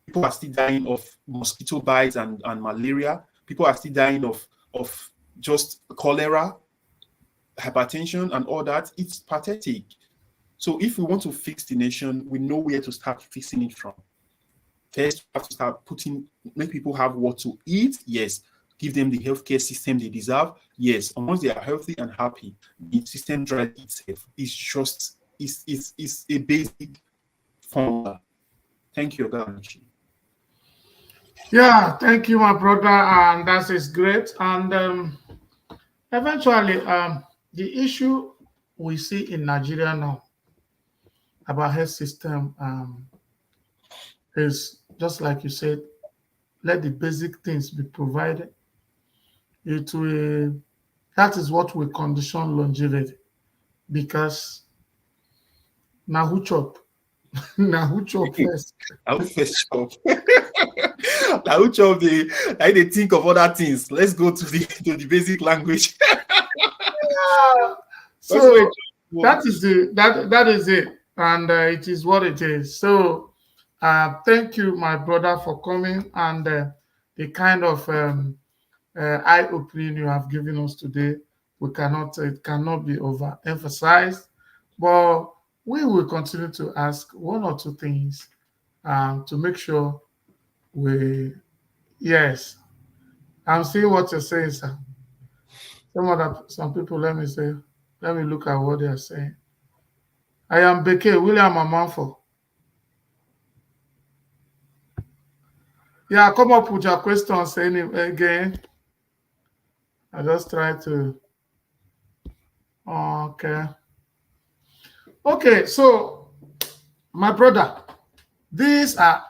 People are still dying of mosquito bites and malaria. People are still dying of just cholera, hypertension, and all that. It's pathetic. So if we want to fix the nation, we know where to start fixing it from. First, we have to start make people have what to eat. Yes. Give them the healthcare system they deserve. Yes. And once they are healthy and happy, the system drives itself. It's a basic formula. Thank you, ANICHI. Yeah, thank you, my brother, and that is great. And eventually, the issue we see in Nigeria now about health system is just like you said, let the basic things be provided. That is what will condition longevity, because now who chop? Now who chop first? I will first chop. Now who chop they think of other things. Let's go to the basic language. So that is it, and it is what it is. So thank you, my brother, for coming, and the kind of eye-opening you have given us today. It cannot be overemphasized, but we will continue to ask one or two things to make sure yes. I'm seeing what you're saying, sir. Some people, let me say. Let me look at what they are saying. I am Beke, William Amanfo. Yeah, come up with your questions again. I just try to. Okay. Okay, so my brother, these are,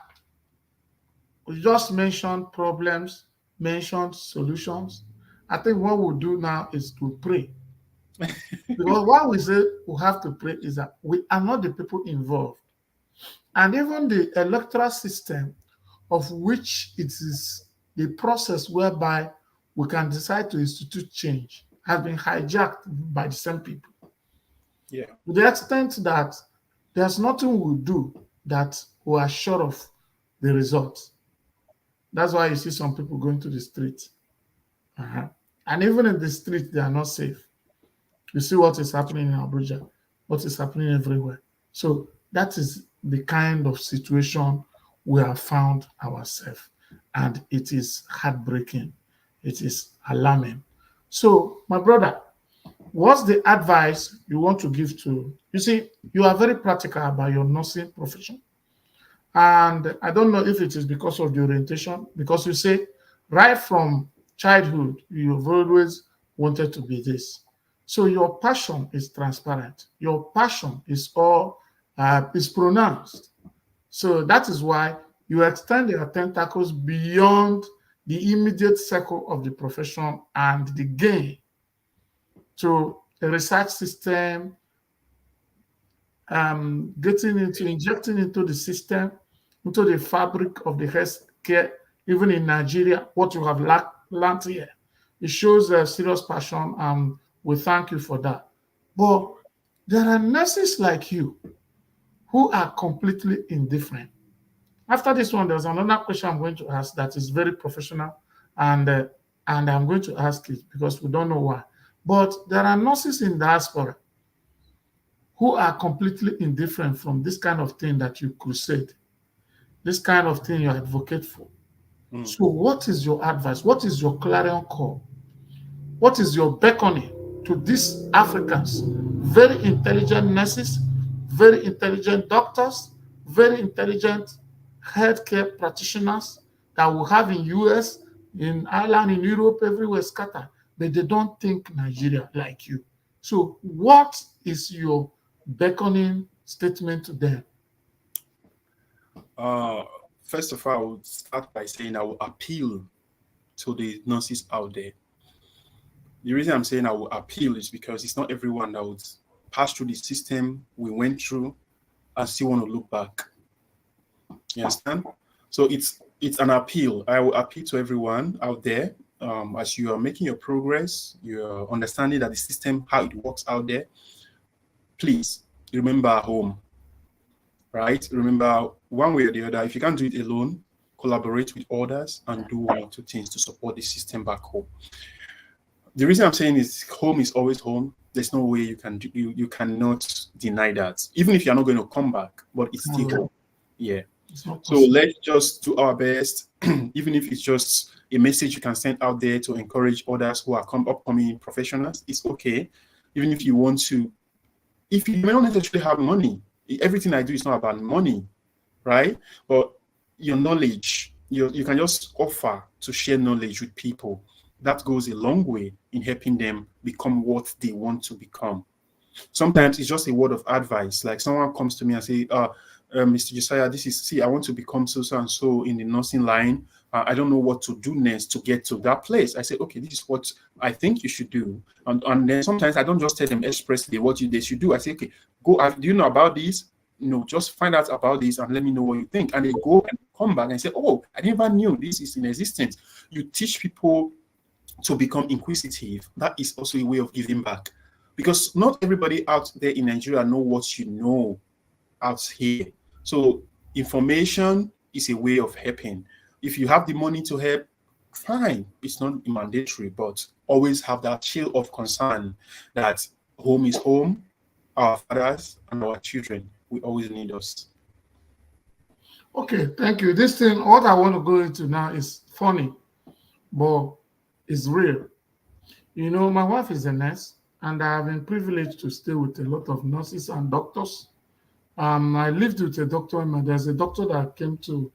we just mentioned problems, mentioned solutions. I think what we'll do now is to pray. Because why we say we have to pray is that we are not the people involved. And even the electoral system, of which it is the process whereby we can decide to institute change, has been hijacked by the same people. Yeah. To the extent that there's nothing we'll do that we are sure of the results. That's why you see some people going to the street. And even in the street, they are not safe. You see what is happening in Abuja, what is happening everywhere. So that is the kind of situation we have found ourselves. And it is heartbreaking. It is alarming. So, my brother, what's the advice you want to give to? You see, you are very practical about your nursing profession. And I don't know if it is because of the orientation, because you say right from childhood, you've always wanted to be this. So your passion is transparent. Your passion is all is pronounced. So that is why you extend your tentacles beyond the immediate circle of the profession and the gain to a research system, getting into injecting into the system, into the fabric of the health care, even in Nigeria, what you have learned here. It shows a serious passion, and we thank you for that. But there are nurses like you who are completely indifferent. After this one, there's another question I'm going to ask that is very professional, and I'm going to ask it because we don't know why. But there are nurses in diaspora who are completely indifferent from this kind of thing that you crusade, this kind of thing you advocate for. So, what is your advice? What is your clarion call? What is your beckoning to these Africans? Very intelligent nurses, very intelligent doctors, very intelligent healthcare practitioners that we have in US, in Ireland, in Europe, everywhere scattered, but they don't think Nigeria like you. So, what is your beckoning statement to them? First of all, I would start by saying I will appeal to the nurses out there. The reason I'm saying I will appeal is because it's not everyone that would pass through the system we went through and still want to look back. You understand? So it's an appeal. I will appeal to everyone out there. As you are making your progress, you're understanding that the system, how it works out there, please remember home. Right? Remember, one way or the other, if you can't do it alone, collaborate with others and do one or two things to support the system back home. The reason I'm saying is home is always home. There's no way you can do, you cannot deny that. Even if you're not going to come back, but it's still home. Yeah. So let's just do our best, even if it's just a message you can send out there to encourage others who are upcoming professionals. It's okay. Even if you want to, if you may not necessarily have money, everything I do is not about money, right? But your knowledge, you can just offer to share knowledge with people. That goes a long way in helping them become what they want to become. Sometimes it's just a word of advice. Like someone comes to me and say, Mr. Josiah, I want to become so and so in the nursing line. I don't know what to do next to get to that place. I say, okay, this is what I think you should do. And then sometimes I don't just tell them expressly what they should do. I say, okay, do you know about this? Just find out about this and let me know what you think. And they go and come back and say, oh, I never knew this is in existence. You teach people to become inquisitive. That is also a way of giving back. Because not everybody out there in Nigeria know what you know out here. So information is a way of helping. If you have the money to help, fine. It's not mandatory, but always have that chill of concern that home is home, our fathers and our children will always need us. Okay, thank you. This thing, what I want to go into now is funny, but it's real. My wife is a nurse, and I have been privileged to stay with a lot of nurses and doctors. I lived with a doctor. There's a doctor that came to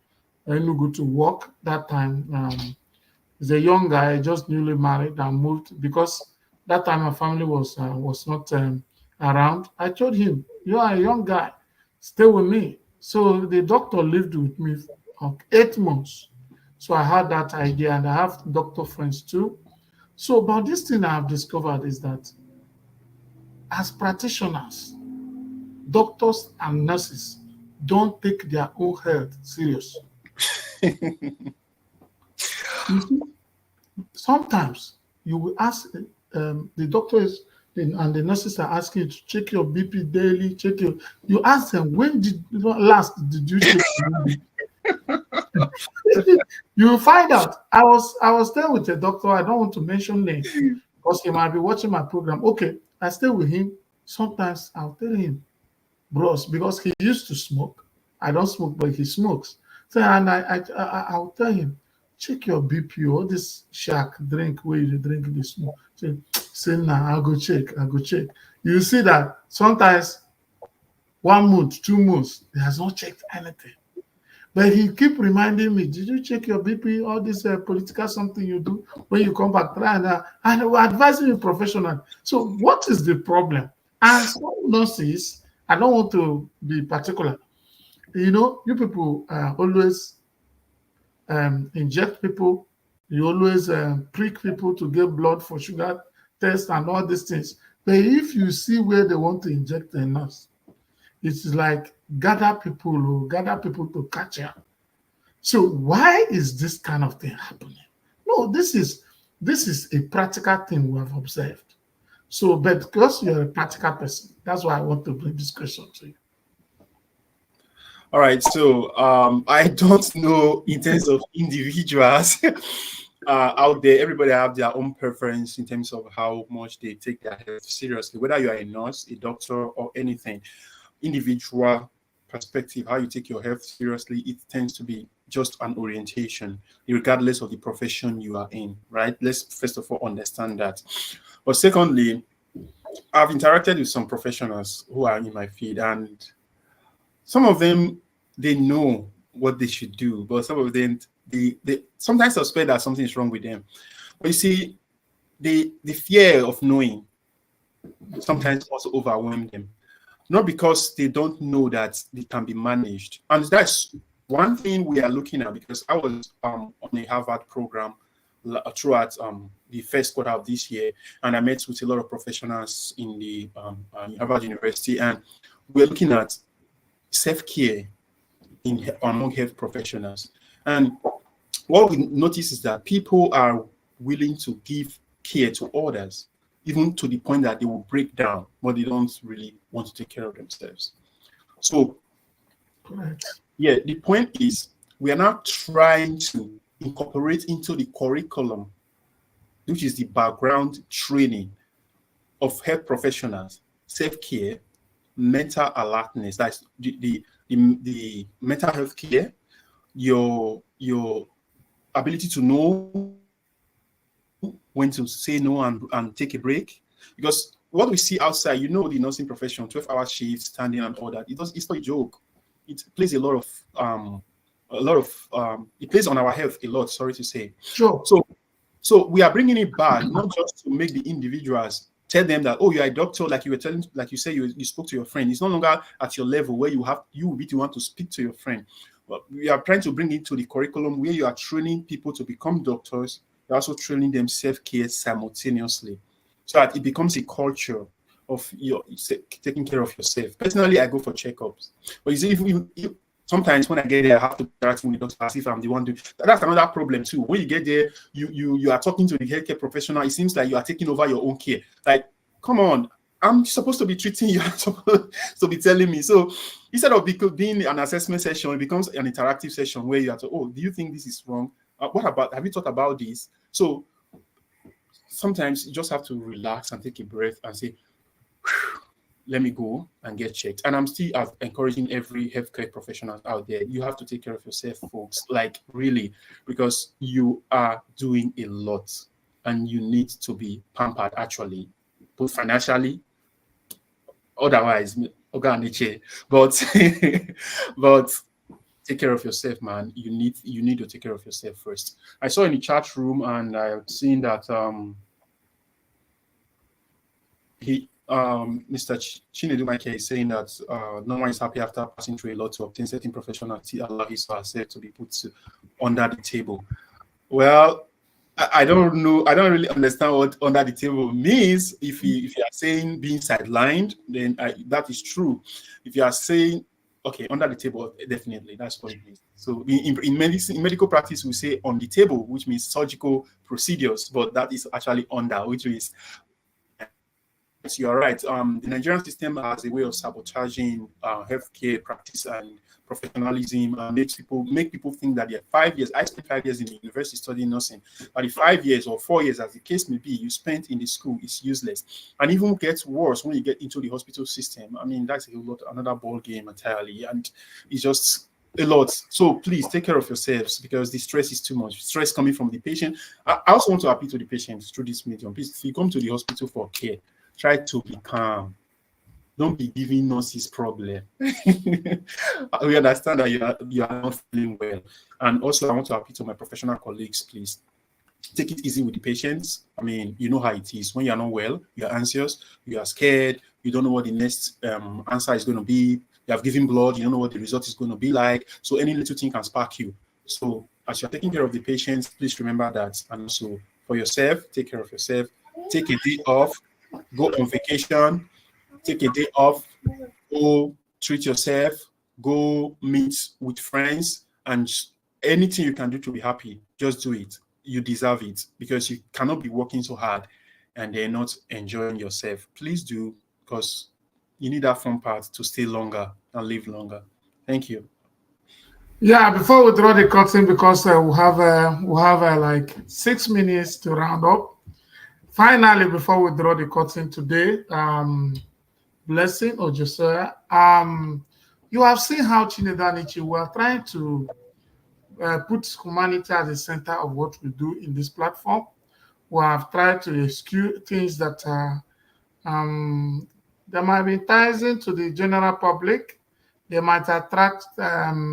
Enugu to work that time. He's a young guy, just newly married and moved because that time my family was not around. I told him, "You are a young guy, stay with me." So the doctor lived with me for 8 months. So I had that idea, and I have doctor friends too. So, but this thing I have discovered is that as practitioners, doctors and nurses don't take their own health serious. You see, sometimes you will ask the doctors and the nurses are asking you to check your BP daily, check your. You ask them, when did last did you check your BP? You will find out. I was there with a doctor. I don't want to mention name because he might be watching my program. Okay, I stay with him. Sometimes I'll tell him, bros, because he used to smoke. I don't smoke, but he smokes. So and I'll tell him, check your BP, all this shark drink where you drink this smoke. Say nah, I'll go check. I'll go check. You see that sometimes 1 month, 2 months, he has not checked anything. But he keep reminding me, did you check your BP, all this political something you do when you come back, try and we're advising you professional. So what is the problem? And some nurses, I don't want to be particular. You people always inject people. You always prick people to get blood for sugar test and all these things. But if you see where they want to inject a nurse, it's like gather people to catch her. So why is this kind of thing happening? No, this is a practical thing we have observed. So, but because you're a practical person, that's why I want to bring this question to you. All right, so I don't know in terms of individuals out there. Everybody have their own preference in terms of how much they take their health seriously, whether you are a nurse, a doctor, or anything. Individual perspective, how you take your health seriously, it tends to be just an orientation, regardless of the profession you are in, right? Let's first of all understand that. But secondly, I've interacted with some professionals who are in my field, and some of them, they know what they should do, but some of them, they sometimes suspect that something is wrong with them. But you see, the fear of knowing sometimes also overwhelm them. Not because they don't know that they can be managed. And that's one thing we are looking at, because I was on a Harvard program throughout the first quarter of this year, and I met with a lot of professionals in the Harvard University, and we're looking at self-care among health professionals. And what we notice is that people are willing to give care to others, even to the point that they will break down, but they don't really want to take care of themselves. So, yeah, the point is we are now trying to incorporate into the curriculum, which is the background training of health professionals, self-care, mental alertness, that's the mental health care, your ability to know when to say no and take a break. Because what we see outside, the nursing profession, 12-hour shifts, standing and all that, it's not a joke. It plays a lot of it plays on our health a lot, sorry to say. Sure. So we are bringing it back, not just to make the individuals tell them that, oh, you're a doctor, like you say you spoke to your friend. It's no longer at your level where you will be the one to speak to your friend. But we are trying to bring it to the curriculum where you are training people to become doctors. You're also training them self-care simultaneously, so that it becomes a culture of your taking care of yourself. Personally, I go for checkups. But you see, if sometimes when I get there, I have to interact with the doctor as if I'm the one doing. That's another problem too. When you get there, you are talking to the healthcare professional. It seems like you are taking over your own care. Like, come on, I'm supposed to be treating you. I'm supposed to be telling me. So instead of being an assessment session, it becomes an interactive session where you have to, oh, do you think this is wrong? Have you thought about this? So sometimes you just have to relax and take a breath and say, let me go and get checked. And I'm still encouraging every healthcare professional out there. You have to take care of yourself, folks. Like, really, because you are doing a lot and you need to be pampered, actually. both financially, otherwise, ANICHI, but but take care of yourself, man. You need to take care of yourself first. I saw in the chat room, and I've seen that Mr. Chinedu Michael is saying that no one is happy after passing through a lot to obtain certain professionality, allow his or herself to be put under the table. Well, I don't know. I don't really understand what under the table means. If you are saying being sidelined, then that is true. If you are saying okay, under the table, definitely that's what it means. So in medicine, in medical practice, we say on the table, which means surgical procedures, but that is actually under, which means you are right. The Nigerian system has a way of sabotaging healthcare practice and professionalism, and make people think that they're 5 years. I spent 5 years in the university studying nursing, but the 5 years or 4 years, as the case may be, you spent in the school is useless. And even gets worse when you get into the hospital system. I mean, that's another ball game entirely, and it's just a lot. So please take care of yourselves, because the stress is too much. Stress coming from the patient. I also want to appeal to the patients through this medium. Please, if you come to the hospital for care, try to be calm. Don't be giving nurses problem. We understand that you are not feeling well. And also, I want to appeal to my professional colleagues, please. Take it easy with the patients. I mean, you know how it is. When you're not well, you're anxious, you are scared, you don't know what the next answer is going to be. You have given blood, you don't know what the result is going to be like. So any little thing can spark you. So as you're taking care of the patients, please remember that. And also for yourself, take care of yourself. Take a day off. Go on vacation, take a day off, go treat yourself, go meet with friends, and anything you can do to be happy, just do it. You deserve it, because you cannot be working so hard and then not enjoying yourself. Please do, because you need that fun part to stay longer and live longer. Thank you. Yeah, before we draw the curtain, because we have like 6 minutes to round up. Finally, before we draw the curtain today, Blessing or Josiah, you have seen how CHINEDU ANICHI, we are trying to put humanity at the center of what we do in this platform. We have tried to eschew things that they might be enticing to the general public. They might attract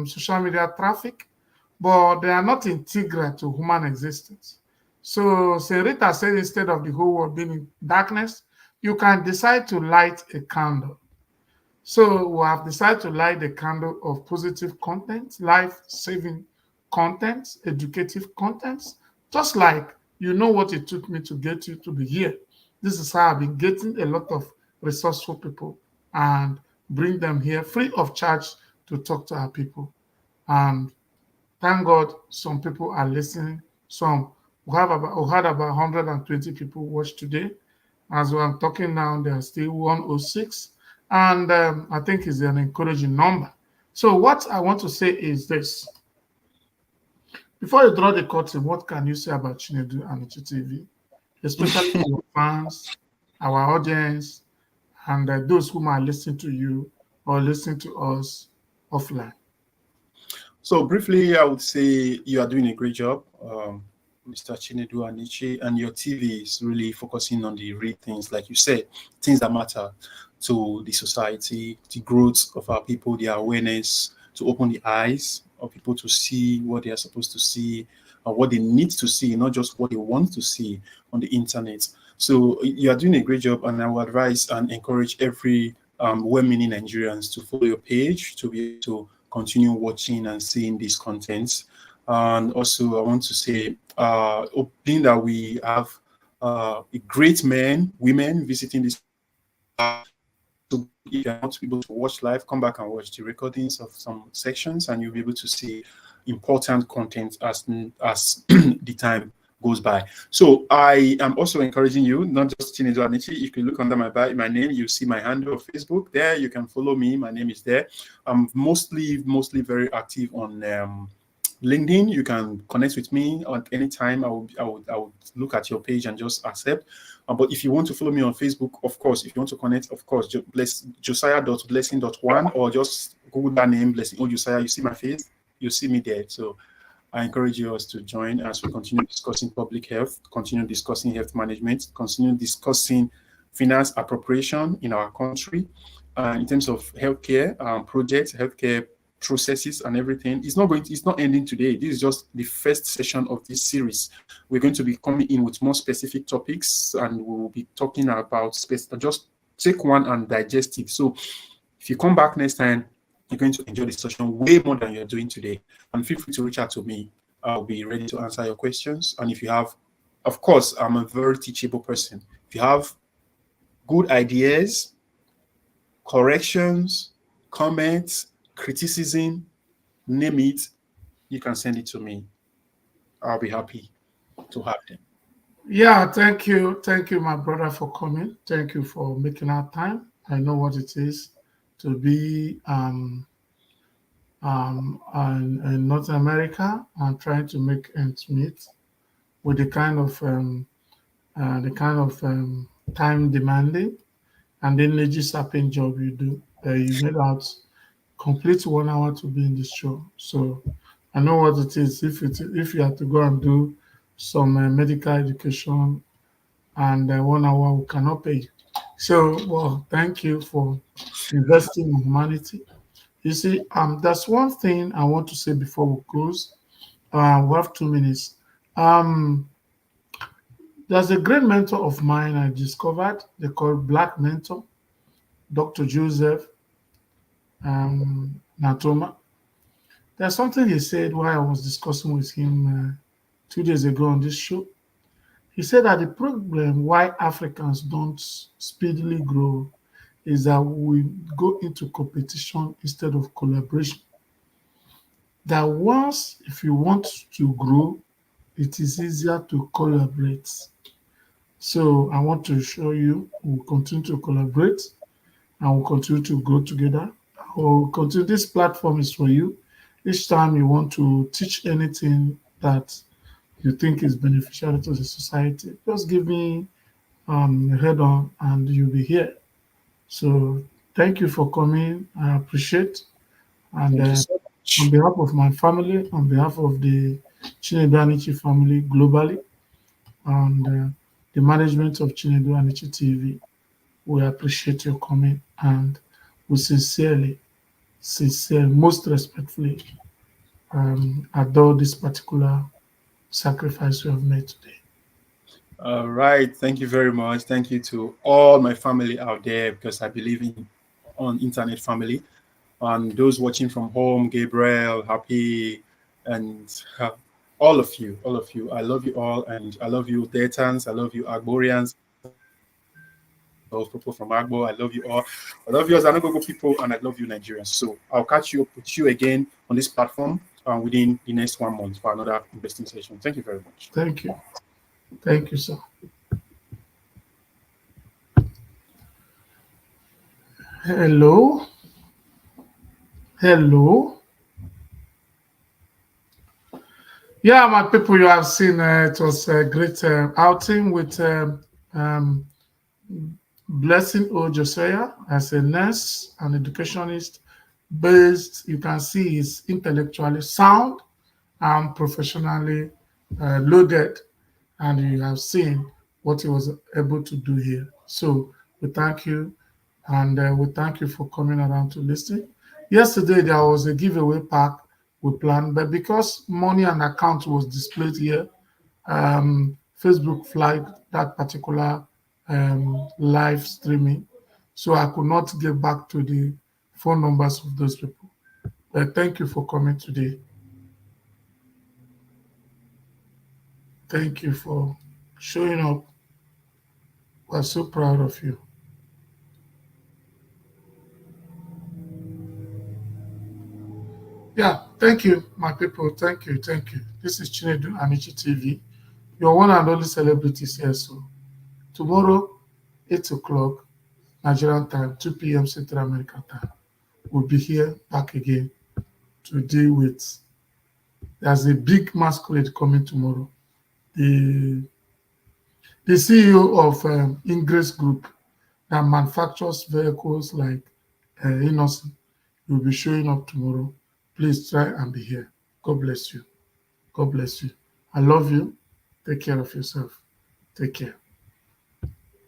social media traffic, but they are not integral to human existence. So Rita said, instead of the whole world being in darkness, you can decide to light a candle. So we have decided to light the candle of positive content, life-saving content, educative contents, just like you know what it took me to get you to be here. This is how I've been getting a lot of resourceful people and bring them here free of charge to talk to our people. And thank God some people are listening. We had about 120 people watch today. As I'm talking now, there are still 106. And I think it's an encouraging number. So what I want to say is this. Before you draw the curtain, what can you say about CHINEDU ANICHI TV, especially your fans, our audience, and those who might listen to you or listen to us offline? So briefly, I would say you are doing a great job, Mr. CHINEDU ANICHI, and your TV is really focusing on the real things, like you said, things that matter to the society, the growth of our people, their awareness, to open the eyes of people to see what they are supposed to see, or what they need to see, not just what they want to see on the internet. So you are doing a great job, and I would advise and encourage every well-meaning Nigerians to follow your page, to be able to continue watching and seeing these contents. And also, I want to say, being that we have great men, women visiting this. So if you're not able to watch live, come back and watch the recordings of some sections, and you'll be able to see important content as the time goes by. So I am also encouraging you, not just CHINEDU ANICHI. If you look under my name, you see my handle on Facebook. There, you can follow me. My name is there. I'm mostly very active on LinkedIn. You can connect with me at any time. I would look at your page and just accept. But if you want to follow me on Facebook, of course, if you want to connect, of course, Josiah.blessing.1, or just Google that name, Blessing. Oh, Josiah, you see my face, you see me there. So I encourage you all to join as we continue discussing public health, continue discussing health management, continue discussing finance appropriation in our country, in terms of healthcare projects, healthcare processes, and everything. It's not ending today. This is just the first session of this series. We're going to be coming in with more specific topics, and we'll be talking about space. Just take one and digest it. So if you come back next time, you're going to enjoy the session way more than you're doing today. And feel free to reach out to me. I'll be ready to answer your questions. And if you have, of course, I'm a very teachable person. If you have good ideas, corrections, comments, criticism, name it, you can send it to me. I'll be happy to have them. Yeah, thank you. Thank you, my brother, for coming. Thank you for making our time. I know what it is to be in North America and trying to make ends meet with the kind of time demanding and the energy sapping job you do. You made out complete 1 hour to be in this show. So I know what it is. If you have to go and do some medical education and 1 hour, we cannot pay you. So, well, thank you for investing in humanity. You see, that's one thing I want to say before we close. We have 2 minutes. Um, there's a great mentor of mine I discovered. They call Black Mentor, Dr. Joseph Natoma. There's something he said while I was discussing with him 2 days ago on this show. He said that the problem why Africans don't speedily grow is that we go into competition instead of collaboration. That once, if you want to grow, it is easier to collaborate. So I want to show you we'll continue to collaborate and we'll continue to grow together. We'll continue. This platform is for you. Each time you want to teach anything that you think is beneficial to the society, just give me a head on and you'll be here. So thank you for coming. I appreciate. And Thank you so on much. behalf of my family, on behalf of the CHINEDU ANICHI family globally, and the management of CHINEDU ANICHI TV, we appreciate your coming and we sincerely, most respectfully adore this particular sacrifice we have made today. All right. Thank you very much. Thank you to all my family out there, because I believe in on internet family. And those watching from home, Gabriel, Happy, and all of you, all of you. I love you all, and I love you, Daytans. I love you, Agborians. Those people from Agbo, I love you all. I love you as Anagogo people, and I love you, Nigerians. So I'll catch you up with you again on this platform within the next 1 month for another investing session. Thank you very much. Thank you. Thank you, sir. Hello. Hello. Yeah, my people, you have seen it was a great outing with Blessing O. Josiah as a nurse and educationist based. You can see he's intellectually sound and professionally loaded, and you have seen what he was able to do here. So we thank you, and we thank you for coming around to listen. Yesterday there was a giveaway pack we planned, but because money and account was displayed here, Facebook flagged that particular live streaming, so I could not get back to the phone numbers of those people. But thank you for coming today. Thank you for showing up. We're so proud of you. Yeah, thank you, my people. Thank you, thank you. This is Chinedu Anichi TV, your one and only celebrities here. So tomorrow, 8 o'clock Nigerian time, 2 p.m. Central American time, we'll be here back again to deal with. There's a big masquerade coming tomorrow. The the CEO of Ingress Group that manufactures vehicles like Innocent will be showing up tomorrow. Please try and be here. God bless you. God bless you. I love you. Take care of yourself. Take care.